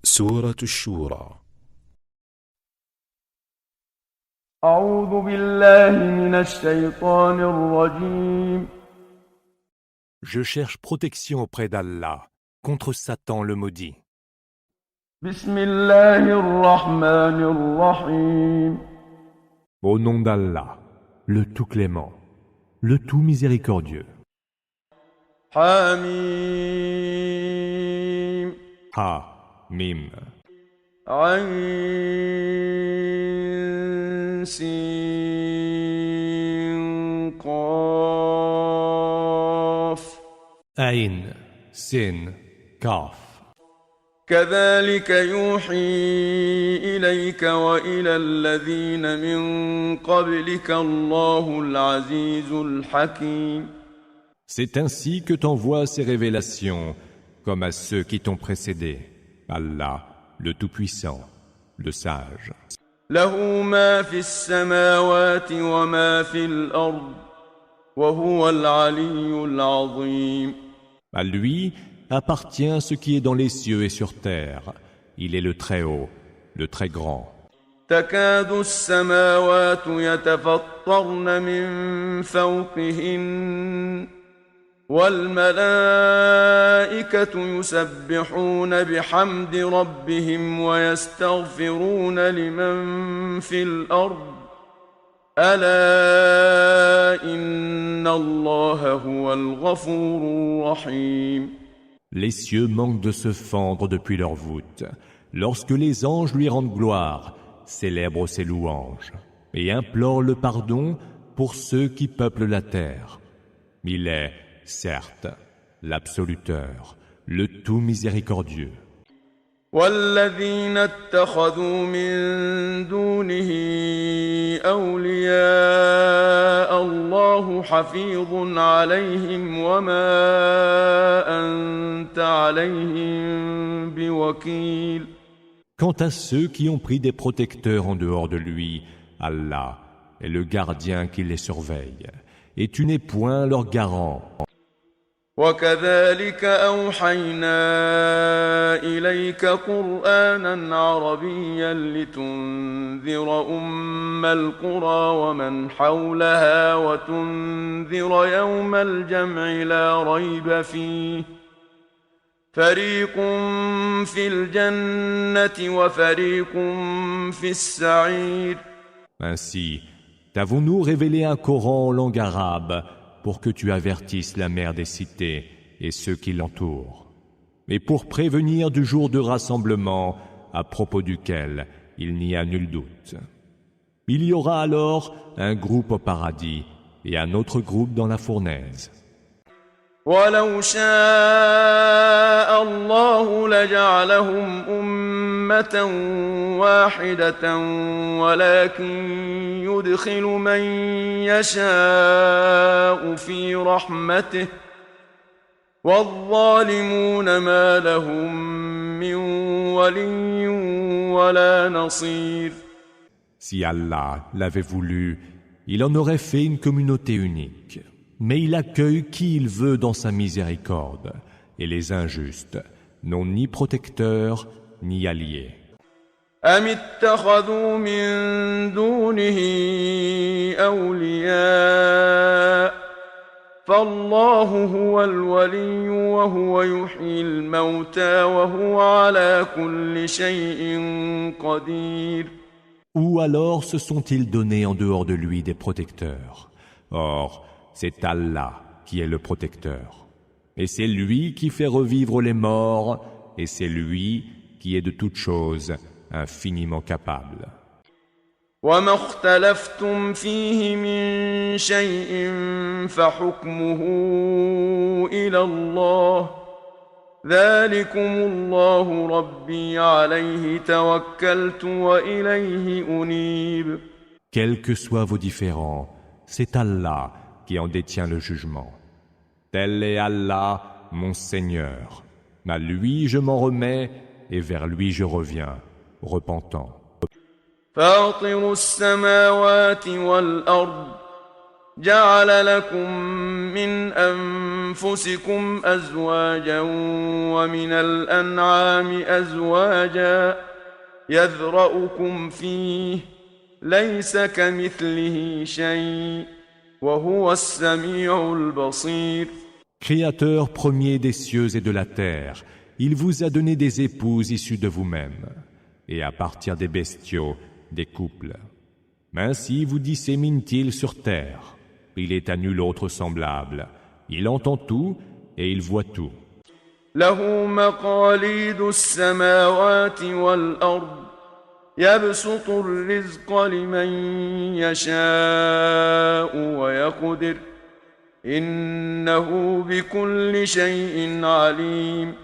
سورة الشورى. أعوذ بالله من الشيطان الرجيم. Je cherche protection auprès d'Allah contre Satan le maudit. بسم الله الرحمن الرحيم. Au nom d'Allah, le tout clément, le tout miséricordieux. حميم. Ha, Mim. عين سين قاف. Ain, Sin, Kaf. كذلك يوحي إليك وإلى الذين من قبلك الله العزيز الحكيم. C'est ainsi que t'envoie ces révélations, comme à ceux qui t'ont précédé. Allah, le Tout-Puissant, le Sage. له ما في السماوات وما في الأرض وهو العلي العظيم. À lui appartient ce qui est dans les cieux et sur terre. Il est le Très-Haut, le Très-Grand. تكاد السماوات يتفطرن من فوقهن والملائكة يسبحون بحمد ربهم ويستغفرون لمن في الأرض ألا إن الله هو الغفور الرحيم. Les cieux manquent de se fendre depuis leur voûte, lorsque les anges lui rendent gloire, célèbrent ses louanges, et implorent le pardon pour ceux qui peuplent la terre. Il est, certes, l'absoluteur, le tout miséricordieux. والذين اتخذوا من دونه أولياء الله حفيظ عليهم وما أنت عليهم بوكيل. Quant à ceux qui ont pris des protecteurs en dehors de lui, Allah est le gardien qui les surveille, et tu n'es point leur garant. وكذلك أوحينا إليك قرآنا عربيا لتنذر أم القرى ومن حولها وتنذر يوم الجمع لا ريب فيه فريق في الجنة وفريق في السعير. Ainsi, t'avons-nous révélé un Coran en langue arabe pour que tu avertisses la mère des cités et ceux qui l'entourent, et pour prévenir du jour de rassemblement à propos duquel il n'y a nul doute. Il y aura alors un groupe au paradis et un autre groupe dans la fournaise. ولو شاء الله لجعلهم أمة واحدة ولكن يدخل من يشاء في رحمته والظالمون ما لهم من ولي ولا نصير. Si Allah l'avait voulu, il en aurait fait une communauté unique. Mais il accueille qui il veut dans sa miséricorde, et les injustes n'ont ni protecteur ni allié. أم اتخذوا من دونه أولياء فالله هو الولي وهو يحيي الموتى وهو على كل شيء قدير. Ou alors se sont-ils donnés en dehors de lui des protecteurs? Or, c'est Allah qui est le protecteur. Et c'est lui qui fait revivre les morts, et c'est lui qui est de toutes choses infiniment capable. وما اختلفتم فيه من شيء فحكمه إلى الله ذلكم الله ربي عليه توكلت وإليه أنيب. Quels que soient vos différends, c'est Allah qui en détient le jugement. Tel est Allah, mon Seigneur. À lui je m'en remets et vers lui je reviens, repentant. فاطر السماوات والأرض جعل لكم من أنفسكم أزواجا ومن الأنعام أزواجا يذرأكم فيه ليس كمثله شيء وهو السميع البصير. Créateur premier des cieux et de la terre, il vous a donné des épouses issues de vous-même, et à partir des bestiaux, des couples. Ainsi vous dissémine-t-il sur terre. Il est à nul autre semblable. Il entend tout et il voit tout. له مقاليد السماوات والأرض يبسط الرزق لمن يشاء ويقدر إنه بكل شيء عليم.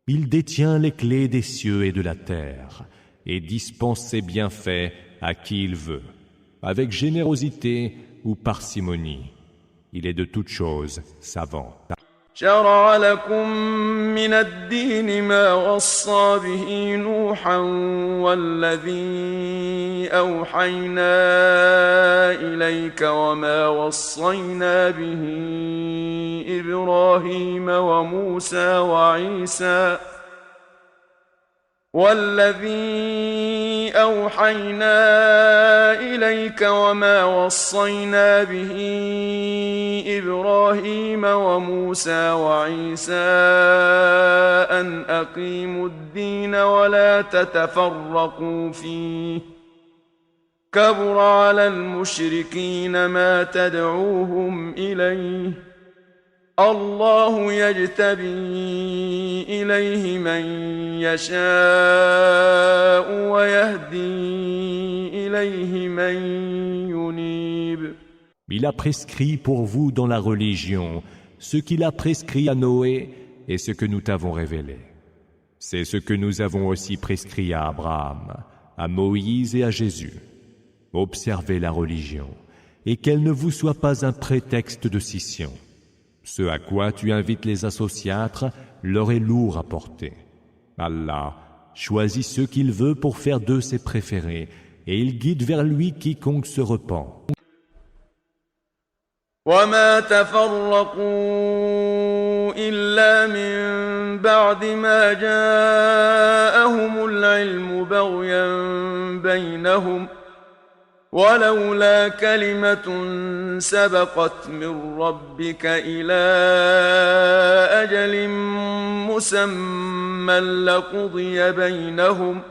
Il détient les clés des cieux et de la terre et dispense ses bienfaits à qui il veut, avec générosité ou parcimonie. Il est de toutes choses savant. شرع لكم من الدين ما وصى به نوحا والذي أوحينا إليك وما وصينا به إبراهيم وموسى وعيسى والذي أوحينا إليك وما وصينا به إبراهيم وموسى وعيسى أن أقيموا الدين ولا تتفرقوا فيه كبر على المشركين ما تدعوهم إليه الله يجتبي إليه من يشاء ويهدي إليه من ينيب. Il a prescrit pour vous dans la religion ce qu'il a prescrit à Noé et ce que nous t'avons révélé. C'est ce que nous avons aussi prescrit à Abraham, à Moïse et à Jésus. Observez la religion et qu'elle ne vous soit pas un prétexte de scission. Ce à quoi tu invites les associatres leur est lourd à porter. Allah choisit ceux qu'il veut pour faire d'eux ses préférés et il guide vers lui quiconque se repent. وما تفرقوا إلا من بعد ما جاءهم العلم بغيا بينهم ولولا كلمة سبقت من ربك إلى أجل مسمى لقضي بينهم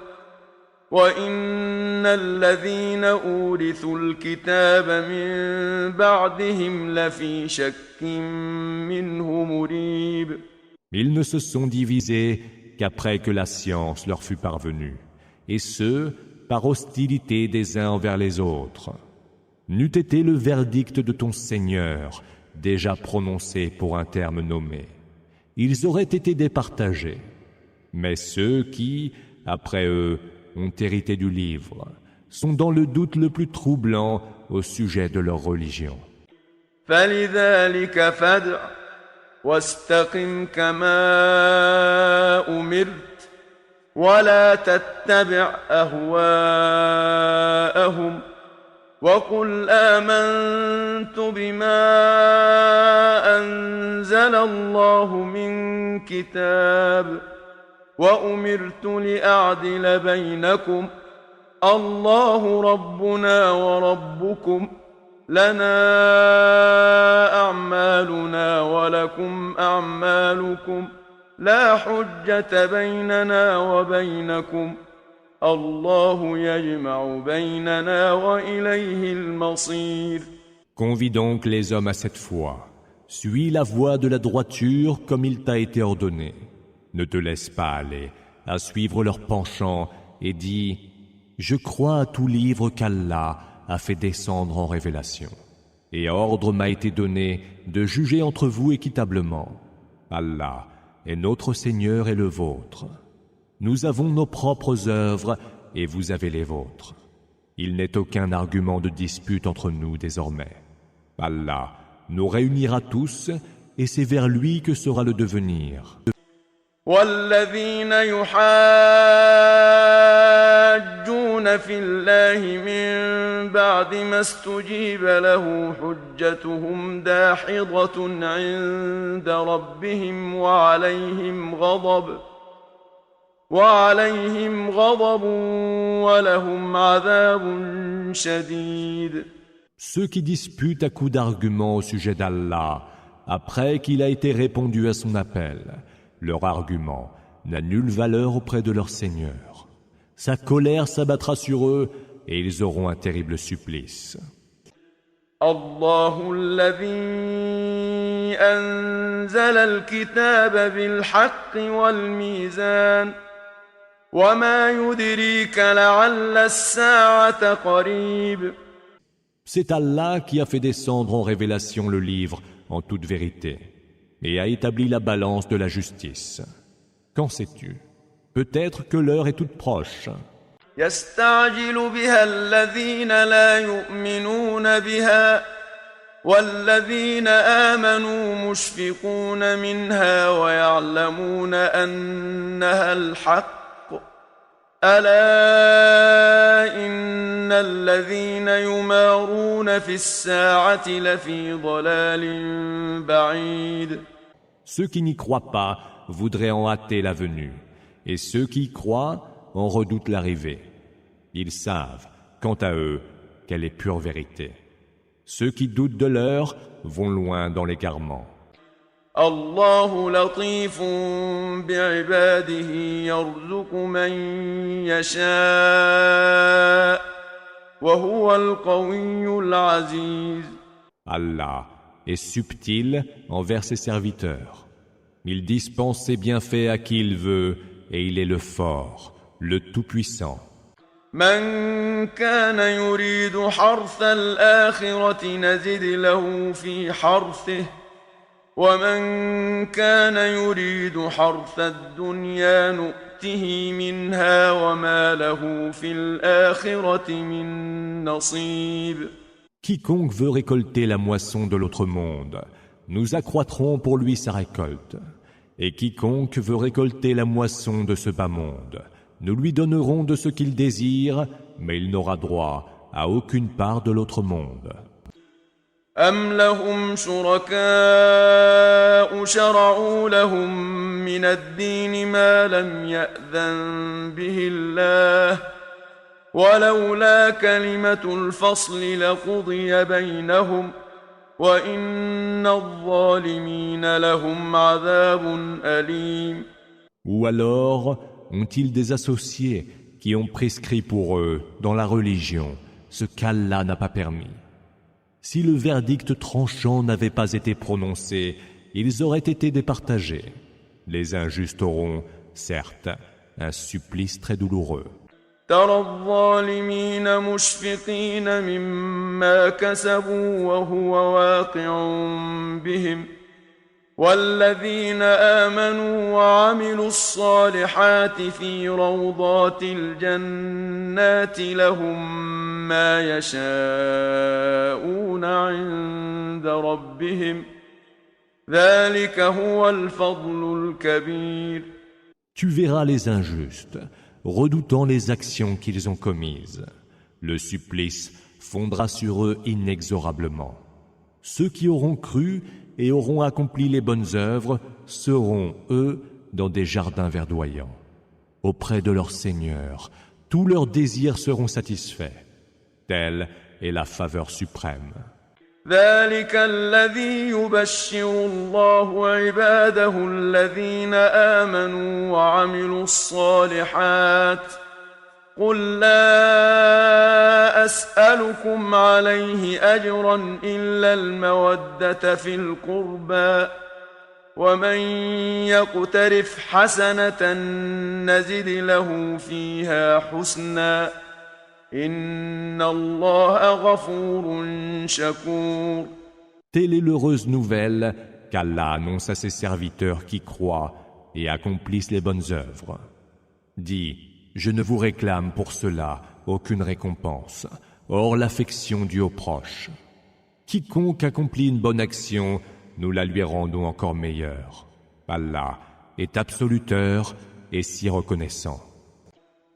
وإن الذين أورثوا الكتاب من بعدهم لفي شك منه مريب. Ils ne se sont divisés qu'après que la science leur fut parvenue, et ce, par hostilité des uns envers les autres. N'eût été le verdict de ton Seigneur déjà prononcé pour un terme nommé, ils auraient été départagés. Mais ceux qui, après eux, ont hérité du livre, sont dans le doute le plus troublant au sujet de leur religion. فلذلك فادع واستقم كما أمرت ولا تتبع أهواءهم وقل آمنت بما أنزل الله من كتاب وأمرت لأعدل بينكم الله ربنا وربكم لنا أعمالنا ولكم أعمالكم لا حجة بيننا وبينكم الله يجمع بيننا وإليه المصير. Convie donc les hommes à cette foi. Suis la voie de la droiture comme il t'a été ordonné. Ne te laisse pas aller à suivre leurs penchants et dis « Je crois à tout livre qu'Allah a fait descendre en révélation. Et ordre m'a été donné de juger entre vous équitablement. Allah est notre Seigneur et le vôtre. Nous avons nos propres œuvres et vous avez les vôtres. Il n'est aucun argument de dispute entre nous désormais. Allah nous réunira tous et c'est vers lui que sera le devenir. والذين يحاجون يجادلون في الله من بعد ما استجيب له حجتهم داحضة عند ربهم وعليهم غضب ولهم عذاب شديد. Ceux qui disputent à coups d'arguments au sujet d'Allah, après qu'il a été répondu à son appel, leur argument n'a nulle valeur auprès de leur Seigneur. Sa colère s'abattra sur eux et ils auront un terrible supplice. الله الذي أنزل الكتاب بالحق والميزان وما يدريك لعل الساعة قريب. C'est Allah qui a fait descendre en révélation le livre en toute vérité et a établi la balance de la justice. Qu'en sais-tu? Peut-être que l'heure est toute proche. يستعجل بها الذين لا يؤمنون بها والذين آمنوا مشفقون منها ويعلمون أنها الحق ألا إن الذين يمارون في الساعة لفي ضلال بعيد. Ceux qui n'y croient pas voudraient en hâter la venue, et ceux qui y croient en redoutent l'arrivée. Ils savent, quant à eux, qu'elle est pure vérité. Ceux qui doutent de l'heure vont loin dans l'égarement. الله لطيف بعباده يرزق من يشاء وهو القوي العزيز. Allah est subtil envers ses serviteurs. Il dispense ses bienfaits à qui il veut et il est le fort, le tout-puissant. من كان يريد حرث الآخرة نزد له في حرثه ومن كان يريد حرث الدنيا نؤته منها وما له في الآخرة من نصيب. Quiconque veut récolter la moisson de l'autre monde, nous accroîtrons pour lui sa récolte. Et quiconque veut récolter la moisson de ce bas monde, nous lui donnerons de ce qu'il désire, mais il n'aura droit à aucune part de l'autre monde. أم لهم شركاء شرعوا لهم من الدين ما لم يأذن به الله ولولا كلمة الفصل لقضي بينهم وإن الظالمين لهم عذاب أليم. Ou alors ont-ils des associés qui ont prescrit pour eux dans la religion ce qu'Allah n'a pas permis? Si le verdict tranchant n'avait pas été prononcé, ils auraient été départagés. Les injustes auront, certes, un supplice très douloureux. ترى الظالمين مشفقين مما كسبوا وهو واقع بهم والذين آمنوا وعملوا الصالحات في روضات الجنات لهم ما يشاءون عند ربهم ذلك هو الفضل الكبير. Tu verras les injustes, redoutant les actions qu'ils ont commises. Le supplice fondra sur eux inexorablement. Ceux qui auront cru et auront accompli les bonnes œuvres seront, eux, dans des jardins verdoyants. Auprès de leur Seigneur, tous leurs désirs seront satisfaits. Telle est la faveur suprême. ذلك الذي يبشر الله عباده الذين آمنوا وعملوا الصالحات قل لا أسألكم عليه أجرا إلا المودة في القربى ومن يقترف حسنة نزد له فيها حسنا إن الله غفور شكور. Telle est l'heureuse nouvelle qu'Allah annonce à ses serviteurs qui croient et accomplissent les bonnes œuvres. Dis, je ne vous réclame pour cela aucune récompense, hors l'affection due aux proches. Quiconque accomplit une bonne action, nous la lui rendons encore meilleure. Allah est absoluteur et si reconnaissant.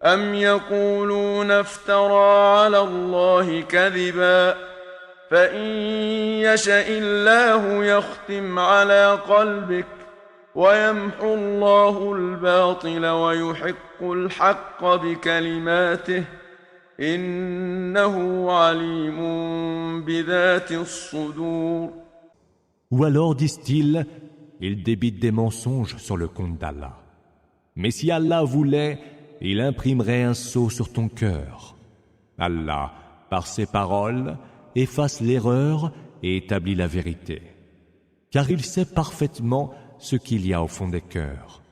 أم يقولون افترى على الله كذبا فإن يشأ الله يختم على قلبك ويمحو الله الباطل ويحق الحق بكلماته إنه عليم بذات الصدور. Ou alors disent-ils, ils débitent des mensonges sur le compte d'Allah. Mais si Allah voulait, il imprimerait un sceau sur ton cœur. Allah, par ses paroles, efface l'erreur et établit la vérité. Car il sait parfaitement ce qu'il y a au fond des cœurs.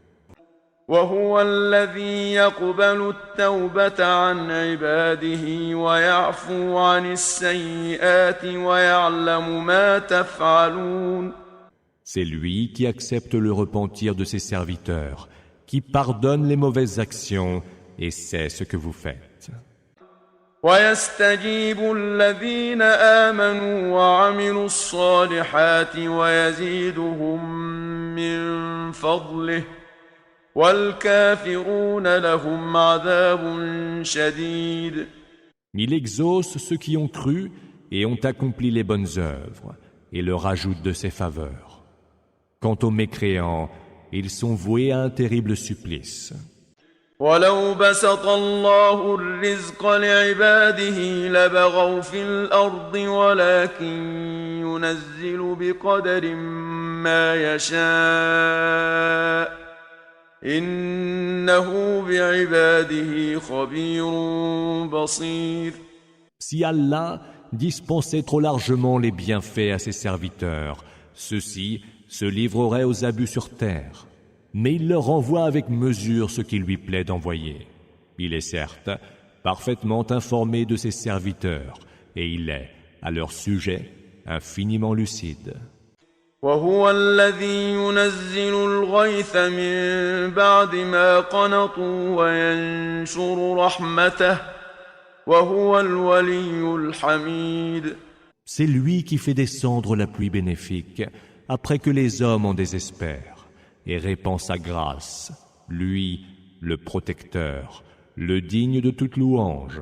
وهو الذي يقبل التوبة عن عباده ويعفو عن السيئات ويعلم ما تفعلون. C'est lui qui accepte le repentir de ses serviteurs, qui pardonne les mauvaises actions et sait ce que vous faites. ويستجيب الذين آمنوا وعملوا الصالحات ويزيدهم من فضله والكافرون لهم عذاب شديد. Il exauce ceux qui ont cru et ont accompli les bonnes œuvres et leur ajoute de ses faveurs. Quant aux mécréants, ils sont voués à un terrible supplice. ولو بسط الله الرزق لعباده لبغوا في الأرض ولكن ينزل بقدر ما يشاء إنه بعباده خبير بصير. Si Allah dispensait trop largement les bienfaits à ses serviteurs, ceux-ci se livreraient aux abus sur terre. Mais il leur envoie avec mesure ce qui lui plaît d'envoyer. Il est certes parfaitement informé de ses serviteurs, et il est, à leur sujet, infiniment lucide. وهو الذي ينزل الغيث من بعد ما قنطوا وينشر رحمته وهو الولي الحميد. C'est lui qui fait descendre la pluie bénéfique après que les hommes en désespèrent et répand sa grâce, lui, le protecteur, le digne de toute louange.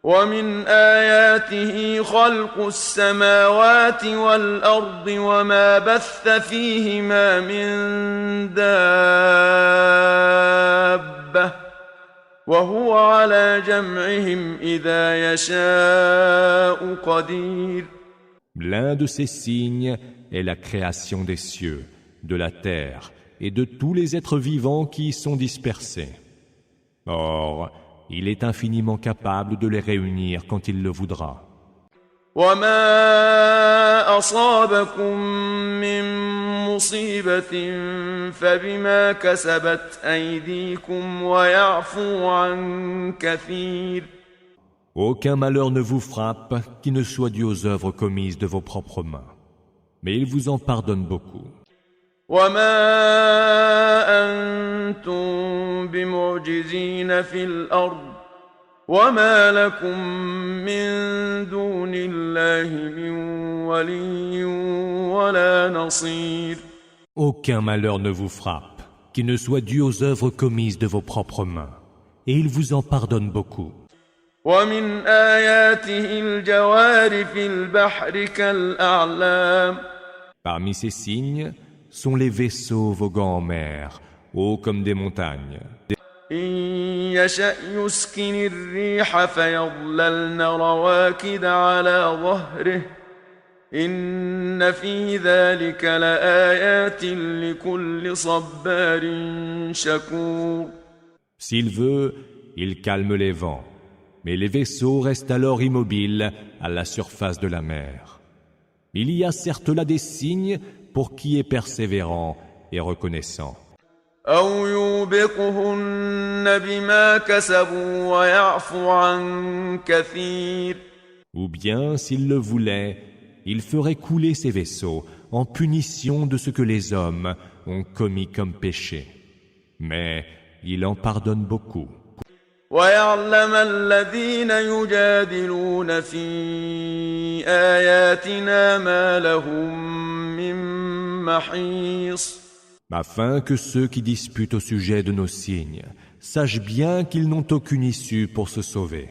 ومن آياته خلق السماوات والأرض وما بث فيهما من دابة وهو على جمعهم إذا يشاء قدير. L'un de ces signes est la création des cieux, de la terre et de tous les êtres vivants qui y sont dispersés. Or, il est infiniment capable de les réunir quand il le voudra. وما أصابكم من مصيبة فبما كسبت أيديكم ويعفو عن كثير. Aucun malheur ne vous frappe qui ne soit dû aux œuvres commises de vos propres mains. Mais il vous en pardonne beaucoup. وما أنتم بمعجزين في الأرض وما لكم من دون الله من ولي ولا نصير. Aucun malheur ne vous frappe qui ne soit dû aux œuvres commises de vos propres mains. Et il vous en pardonne beaucoup. ومن آياته الجوار في البحر كالأعلام. Parmi ces signes sont les vaisseaux voguant en mer, hauts comme des montagnes. إن يشأ يسكن الريح فيظللن رواكد على ظهره إن في ذلك لآيات لكل صبار شكور. S'il veut, il calme les vents, mais les vaisseaux restent alors immobiles à la surface de la mer. Il y a certes là des signes pour qui est persévérant et reconnaissant. أو يوبقهن بما كسبوا ويعفو عن كثير. Ou bien, s'il le voulait, il ferait couler ces vaisseaux en punition de ce que les hommes ont commis comme péché. Mais il en pardonne beaucoup. ويعلم الذين يجادلون في آياتنا ما لهم من محيص. Afin que ceux qui disputent au sujet de nos signes sache bien qu'ils n'ont aucune issue pour se sauver.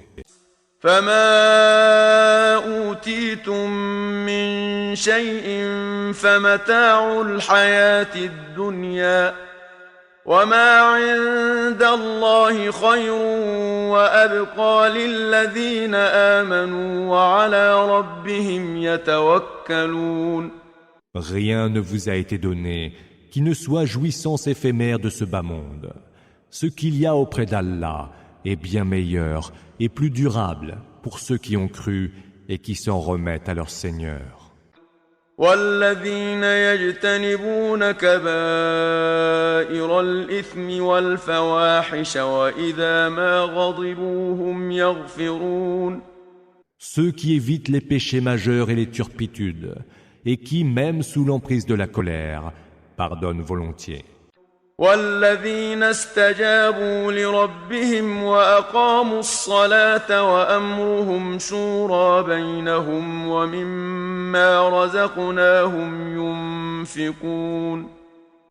فما أوتيتم من شيء فمتاع الحياة الدنيا وما عند الله خير وأبقى للذين آمنوا وعلى ربهم يتوكلون. Rien ne vous a été donné qui ne soit jouissance éphémère de ce bas monde. Ce qu'il y a auprès d'Allah est bien meilleur et plus durable pour ceux qui ont cru et qui s'en remettent à leur Seigneur. والذين يجتنبون كبائر الإثم والفواحش وإذا ما غضبوا هم يغفرون. Ceux qui évitent les péchés majeurs et les turpitudes, et qui, même sous l'emprise de la colère, pardonnent volontiers. والذين استجابوا لربهم وأقاموا الصلاة وأمرهم شورى بينهم ومما رزقناهم ينفقون.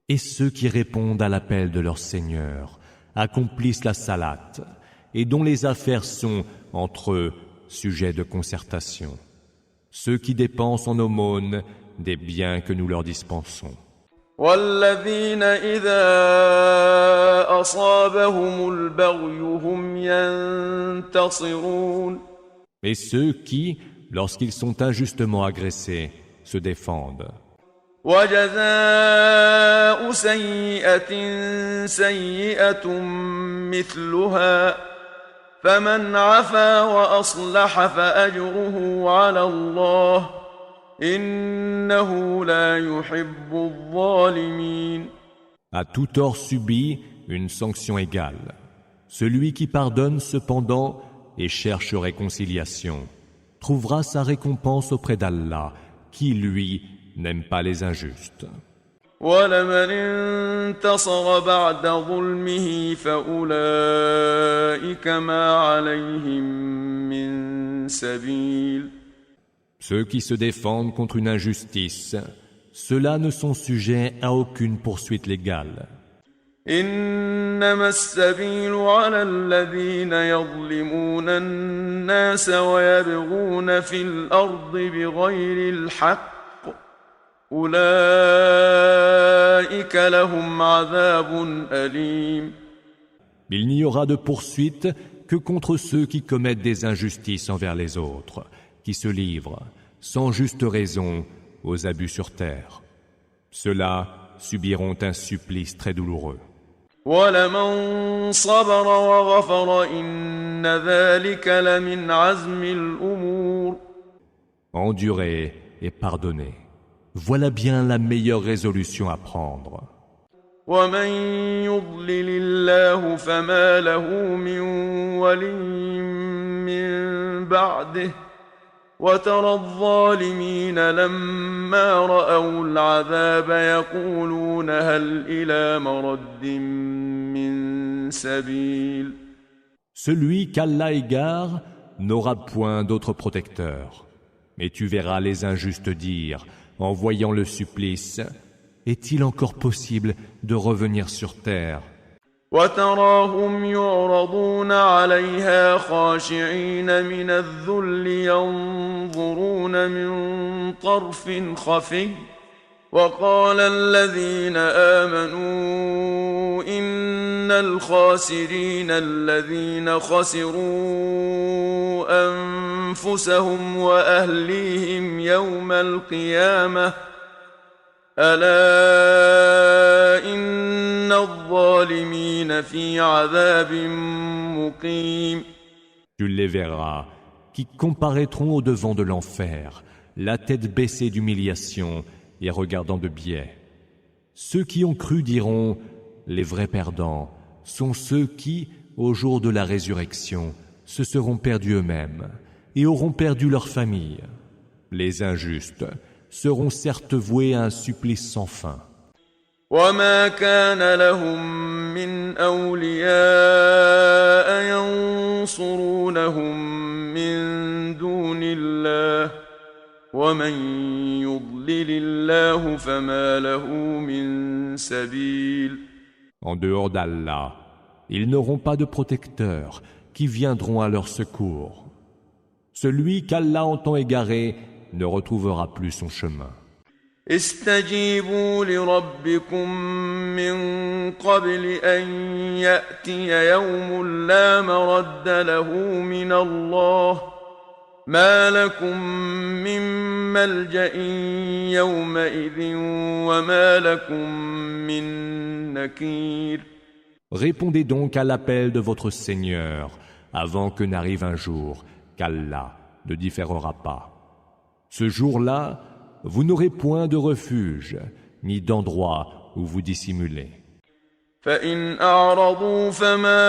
Et ceux qui répondent à l'appel de leur Seigneur, accomplissent la salate, et dont les affaires sont, entre eux, sujets de concertation. Ceux qui dépensent en aumône des biens que nous leur dispensons. والذين إذا أصابهم البغي هم ينتصرون. Et ceux qui, lorsqu'ils sont injustement agressés, se défendent. وجزاء سيئة سيئة مثلها فمن عفا وأصلح فأجره على الله إنه لا يحب الظالمين. À tout tort subi, une sanction égale. Celui qui pardonne cependant et cherche réconciliation trouvera sa récompense auprès d'Allah, qui, lui, n'aime pas les injustes. ولمن انتصر بعد ظلمه فأولئك ما عليهم من سبيل. Ceux qui se défendent contre une injustice, ceux-là ne sont sujets à aucune poursuite légale. إنما السبيل على الذين يظلمون الناس ويبغون في الأرض بغير الحق أولئك لهم عذاب أليم. Il n'y aura de poursuite que contre ceux qui commettent des injustices envers les autres, qui se livrent, sans juste raison, aux abus sur terre. Ceux-là subiront un supplice très douloureux. وَلَمَنْ صَبَرَ وَغَفَرَ إِنَّ ذَلِكَ لَمِنْ عَزْمِ الْأُمُورِ. Endurer et pardonner. Voilà bien la meilleure résolution à prendre. وَمَنْ يُضْلِلِ اللَّهُ فَمَا لَهُ مِنْ وَلِيٍّ مِّنْ بَعْدِهِ وَتَرَى الظَّالِمِينَ لَمَّا رَأَوُا الْعَذَابَ يَقُولُونَ هَلْ إِلَى مَرَدٍّ مِّن سَبِيلٍ. Celui qu'Allah égare n'aura point d'autre protecteur. Mais tu verras les injustes dire, en voyant le supplice, est-il encore possible de revenir sur terre? وتراهم يعرضون عليها خاشعين من الذل ينظرون من طرف خفي وقال الذين آمنوا إن الخاسرين الذين خسروا أنفسهم وأهليهم يوم القيامة ألا إن الظالمين في عذاب مقيم. Tu les verras, qui comparaîtront au devant de l'enfer, la tête baissée d'humiliation et regardant de biais. Ceux qui ont cru diront, les vrais perdants sont ceux qui, au jour de la résurrection, se seront perdus eux-mêmes et auront perdu leur famille. Les injustes seront certes voués à un supplice sans fin. وما كان لهم من أولياء ينصرونهم من دون الله ومن يضلل الله فما له من سبيل. En dehors d'Allah, ils n'auront pas de protecteurs qui viendront à leur secours. Celui qu'Allah entend égarer ne retrouvera plus son chemin. استجيبوا لربكم من قبل أن يأتي يوم لا مرد له من الله ما لكم من ملجأ يومئذ وما لكم من نكير. Répondez donc à l'appel de votre Seigneur avant que n'arrive un jour qu'Allah ne différera pas. Ce jour-là, vous n'aurez point de refuge, ni d'endroit où vous dissimuler. فإن أعرضوا فما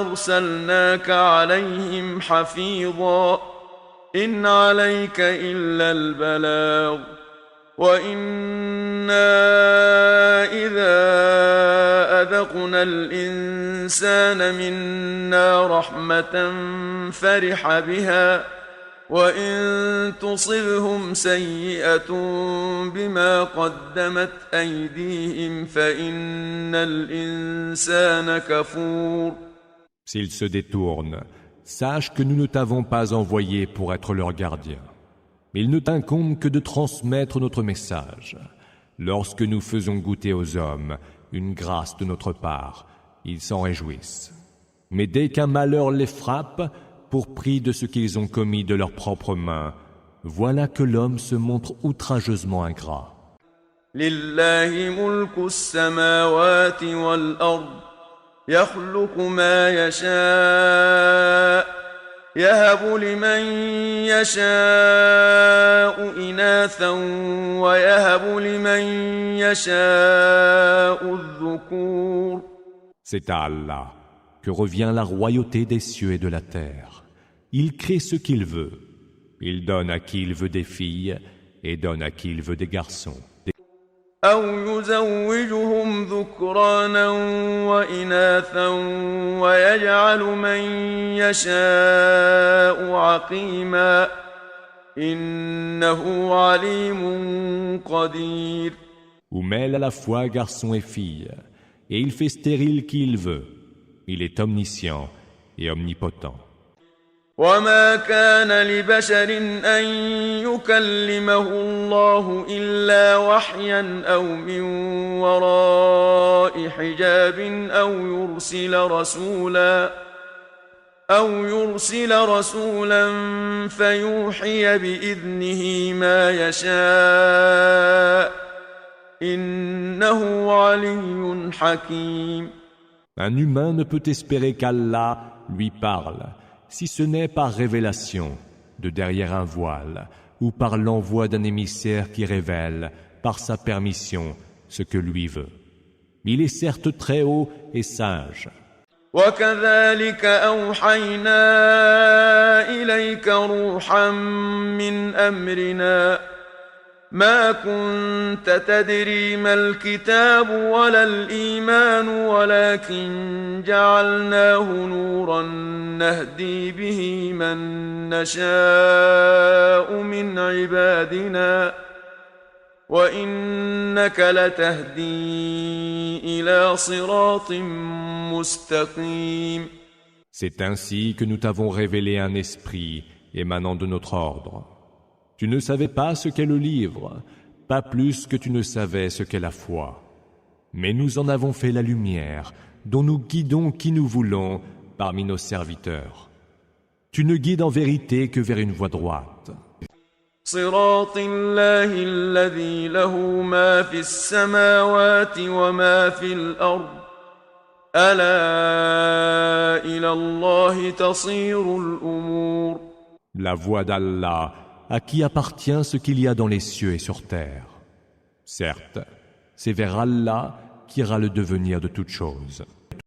أرسلناك عليهم حفيظا إن عليك إلا البلاغ وإنا إذا أذقنا الإنسان منا رحمة فرح بها وإن تصبهم سيئة بما قدمت أيديهم فإن الإنسان كفور. S'ils se détournent, sache que nous ne t'avons pas envoyé pour être leur gardien. Mais il ne t'incombe que de transmettre notre message. Lorsque nous faisons goûter aux hommes une grâce de notre part, ils s'en réjouissent. Mais dès qu'un malheur les frappe, pour prix de ce qu'ils ont commis de leurs propres mains, voilà que l'homme se montre outrageusement ingrat. لله ملك السماوات والأرض يخلق ما يشاء يهب لمن يشاء إناثا ويهب لمن يشاء الذكور. C'est à Allah que revient la royauté des cieux et de la terre. Il crée ce qu'il veut. Il donne à qui il veut des filles et donne à qui il veut des garçons. أو يزوجهم ذكرانا وإناثا ويجعل من يشاء عقيما إنه عليم قدير. Ou mêle à la fois garçons et filles, et il fait stérile qui il veut. Il est omniscient et omnipotent. وما كان لبشر أن يكلمه الله إلا وحيا أو من وراء حجاب أو يرسل رسولا فيوحي بإذنه ما يشاء إنه علي حكيم. Un humain ne peut espérer qu'Allah lui parle, si ce n'est par révélation, de derrière un voile, ou par l'envoi d'un émissaire qui révèle, par sa permission, ce que lui veut. Il est certes très haut et sage. وكذلك أوحينا إليك روحا من أمرنا ما كنت تدري ما الكتاب ولا الإيمان ولكن جعلناه نورا نهدي به من نشاء من عبادنا وإنك لتهدي إلى صراط مستقيم. C'est ainsi que nous t'avons révélé un esprit émanant de notre ordre. Tu ne savais pas ce qu'est le livre, pas plus que tu ne savais ce qu'est la foi. Mais nous en avons fait la lumière, dont nous guidons qui nous voulons parmi nos serviteurs. Tu ne guides en vérité que vers une voie droite. صراط الله الذي له ما في السماوات وما في الأرض ألا إلى الله تصير الأمور. La voie d'Allah, à qui appartient ce qu'il y a dans les cieux et sur terre. Certes, c'est vers Allah qu'ira le devenir de toutes choses.